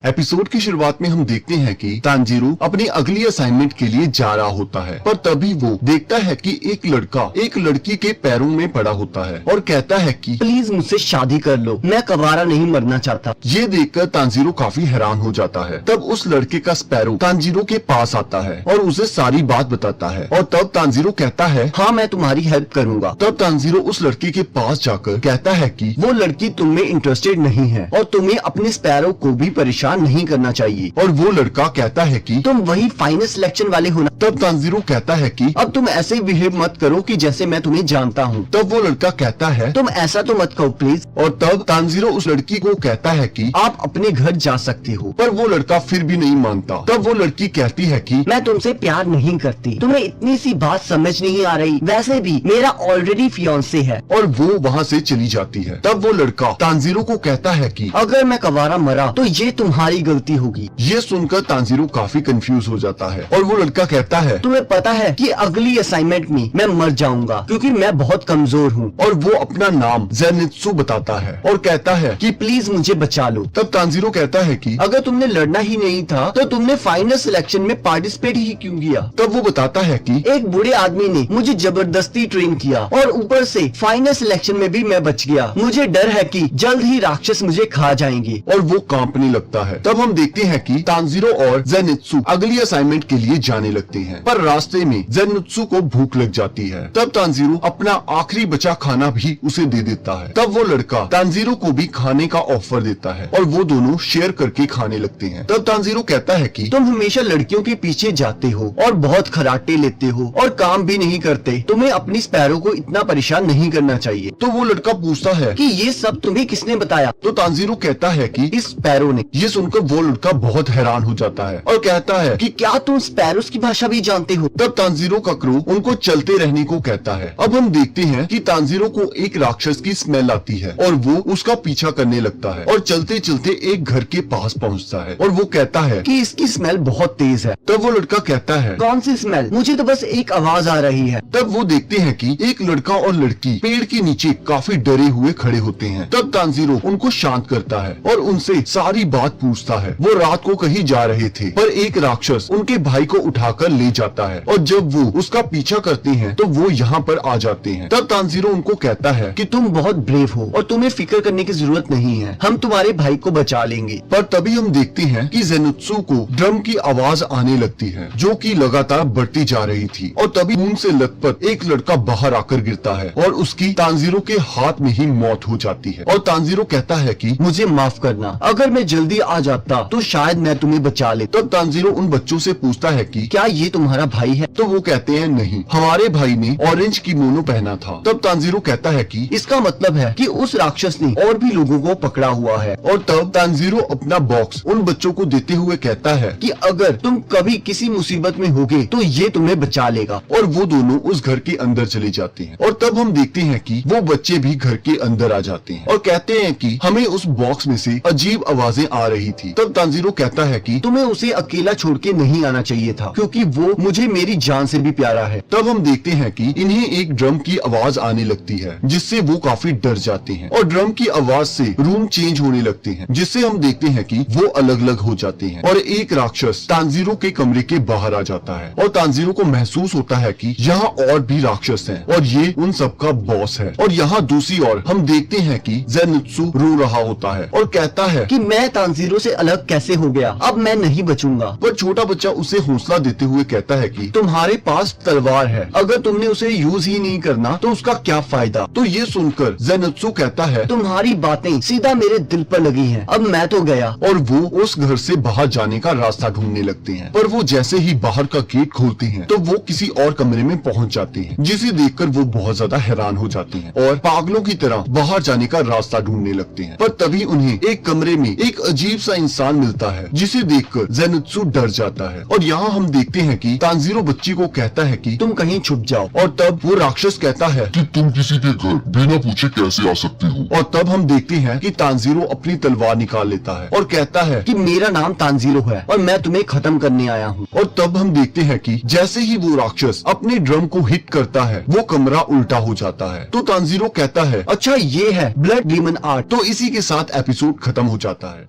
Episode की शुरुआत में हम देखते हैं कि तांजीरो अपनी अगली असाइनमेंट के लिए जा रहा होता है, पर तभी वो देखता है कि एक लड़का एक लड़की के पैरों में पड़ा होता है और कहता है कि प्लीज मुझसे शादी कर लो, मैं कवारा नहीं मरना चाहता। ये देखकर तांजीरो काफी हैरान हो जाता है। तब उस लड़के का स्पैरो तांजीरो के पास आता है और उसे सारी बात बताता है और तब तांजीरो कहता है हाँ, मैं तुम्हारी हेल्प करूँगा। तब तांजीरो उस लड़की के पास जाकर कहता है कि वो लड़की तुम में इंटरेस्टेड नहीं है और तुम्हें अपने स्पैरो को भी परेशान नहीं करना चाहिए। और वो लड़का कहता है कि तुम वही फाइनल सिलेक्शन वाले हो ना। तब तांजीरो कहता है कि अब तुम ऐसे बिहेव मत करो कि जैसे मैं तुम्हें जानता हूँ। तब वो लड़का कहता है तुम ऐसा तो मत कहो प्लीज। और तब तांजीरो उस लड़की को कहता है कि आप अपने घर जा सकते हो। पर वो लड़का फिर भी नहीं मानता। तब वो लड़की कहती है कि मैं तुमसे प्यार नहीं करती, तुम्हें इतनी सी बात समझ नहीं आ रही, वैसे भी मेरा ऑलरेडी फियांसे है। और वो वहाँ से चली जाती है। तब वो लड़का तांजीरो को कहता है कि अगर मैं कवारा मरा तो ये तुम्हारी गलती होगी। ये सुनकर तांजीरो काफी कंफ्यूज हो जाता है और वो लड़का कहता है तुम्हें पता है कि अगली असाइनमेंट में मैं मर जाऊंगा क्योंकि मैं बहुत कमजोर हूँ। और वो अपना नाम ज़ेनित्सु बताता है और कहता है कि प्लीज मुझे बचा लो। तब तांजीरो कहता है कि अगर तुमने लड़ना ही नहीं था तो तुमने फाइनल सिलेक्शन में पार्टिसिपेट ही क्यों किया। तब वो बताता है कि एक बूढ़े आदमी ने मुझे जबरदस्ती ट्रेन किया और ऊपर से फाइनल सिलेक्शन में भी मैं बच गया। मुझे डर है कि जल्द ही राक्षस मुझे खा जाएंगे। और वो कांपने लगता है। तब हम देखते हैं कि तांजीरो और ज़ेनित्सु अगली असाइनमेंट के लिए जाने लगते हैं, पर रास्ते में ज़ेनित्सु को भूख लग जाती है। तब तांजीरो अपना आखिरी बचा खाना भी उसे दे देता है। तब वो लड़का तांजीरो को भी खाने का ऑफर देता है और वो दोनों शेयर करके खाने लगते हैं। तब तांजीरो कहता है कि तुम हमेशा लड़कियों के पीछे जाते हो और बहुत खराटे लेते हो और काम भी नहीं करते। तुम्हें अपनी स्पैरो को इतना परेशान नहीं करना चाहिए। तो वो लड़का पूछता है कि ये सब तुम्हें किसने बताया। तो तांजीरो कहता है कि इस स्पैरो ने। ये सुनकर वो लड़का बहुत हैरान हो जाता है और कहता है कि क्या तुम स्पैरोस की भाषा भी जानते हो। तब तांजीरो का क्रू उनको चलते रहने को कहता है। अब हम देखते हैं कि तांजीरो को एक राक्षस की स्मेल आती है और वो उसका पीछा करने लगता है और चलते चलते एक घर के पास पहुंचता है और वो कहता है कि इसकी स्मेल बहुत तेज है। तब वो लड़का कहता है कौन सी स्मेल, मुझे तो बस एक आवाज आ रही है। तब वो देखते हैं कि एक लड़का और लड़की पेड़ के नीचे काफी डरे हुए खड़े होते हैं। तब तांजीरो उनको शांत करता है और उनसे सारी बात पूछता है। वो रात को कहीं जा रहे थे पर एक राक्षस उनके भाई को उठाकर ले जाता है और जब वो उसका पीछा करते हैं तो वो यहाँ पर आ जाते हैं। तब तांजीरो उनको कहता है कि तुम बहुत ब्रेव हो और तुम्हें फिक्र करने की जरूरत नहीं है, हम तुम्हारे भाई को बचा लेंगे। पर तभी हम देखते हैं कि ज़ेनित्सु को ड्रम की आवाज आने लगती है जो कि लगातार बढ़ती जा रही थी और तभी खून से लथपथ एक लड़का बाहर आकर गिरता है और उसकी तांजीरो के हाथ में ही मौत हो जाती है। और तांजीरो कहता है कि मुझे माफ करना, अगर मैं जल्दी आ जाता तो शायद मैं तुम्हें बचा ले। तब तांजीरो उन बच्चों से पूछता है कि क्या ये तुम्हारा भाई है। तो वो कहते हैं नहीं, हमारे भाई ने ऑरेंज किमोनो पहना था। तब तांजीरो कहता है कि इसका मतलब है कि उस राक्षस ने और भी लोगों को पकड़ा हुआ है। और तब तांजीरो अपना बॉक्स उन बच्चों को देते हुए कहता है कि अगर तुम कभी किसी मुसीबत में होगे तो ये तुम्हें बचा लेगा। और वो दोनों उस घर के अंदर चले जाते हैं और तब हम देखते हैं कि वो बच्चे भी घर के अंदर आ जाते हैं और कहते हैं कि हमें उस बॉक्स में से अजीब आवाजें आ रही थी। तब तांजीरो कहता है कि तुम्हें उसे अकेला छोड़ के नहीं आना चाहिए था क्योंकि वो मुझे मेरी जान से भी प्यारा है। तब हम देखते हैं कि इन्हें एक ड्रम की आवाज आने लगती है जिससे वो काफी डर जाते हैं और ड्रम की आवाज से रूम चेंज होने लगते हैं जिससे हम देखते हैं कि वो अलग अलग हो जाते हैं और एक राक्षस तांजीरो के कमरे के बाहर आ जाता है और तांजीरो को महसूस होता है कि यहाँ और भी राक्षस हैं और ये उन सबका बॉस है। और यहाँ दूसरी ओर हम देखते हैं कि ज़ेनित्सु रो रहा होता है और कहता है कि मैं तांजीरो से अलग कैसे हो गया, अब मैं नहीं बचूंगा। पर छोटा बच्चा उसे हौसला देते हुए कहता है कि तुम्हारे पास तलवार है, अगर तुमने उसे यूज ही नहीं करना तो उसका क्या फायदा। तो ये सुनकर ज़ेनित्सु कहता है तुम्हारी बातें सीधा मेरे दिल पर लगी हैं, अब मैं तो गया। और वो उस घर से बाहर जाने का रास्ता ढूंढने लगते हैं पर वो जैसे ही बाहर का गेट खोलते हैं तो वो किसी और कमरे में पहुंच जाते हैं जिसे देखकर वो बहुत ज्यादा हैरान हो जाते हैं और पागलों की तरह बाहर जाने का रास्ता ढूंढने लगते हैं। पर तभी उन्हें एक कमरे में एक अजीब सा इंसान मिलता है जिसे देखकर ज़ेनित्सु डर जाता है। और यहाँ हम देखते हैं कि तांजीरो बच्ची को कहता है कि तुम कहीं छुप जाओ। और तब वो राक्षस कहता है कि तुम किसी के घर बिना पूछे कैसे आ सकते हो। और तब हम देखते हैं कि तांजीरो अपनी तलवार निकाल लेता है और कहता है कि मेरा नाम तांजीरो है और मैं तुम्हें खत्म करने आया हूँ। और तब हम देखते हैं कि जैसे ही वो राक्षस अपने ड्रम को हिट करता है वो कमरा उल्टा हो जाता है। तो तांजीरो कहता है अच्छा ये है ब्लड डीमन आर्ट। तो इसी के साथ एपिसोड खत्म हो जाता है।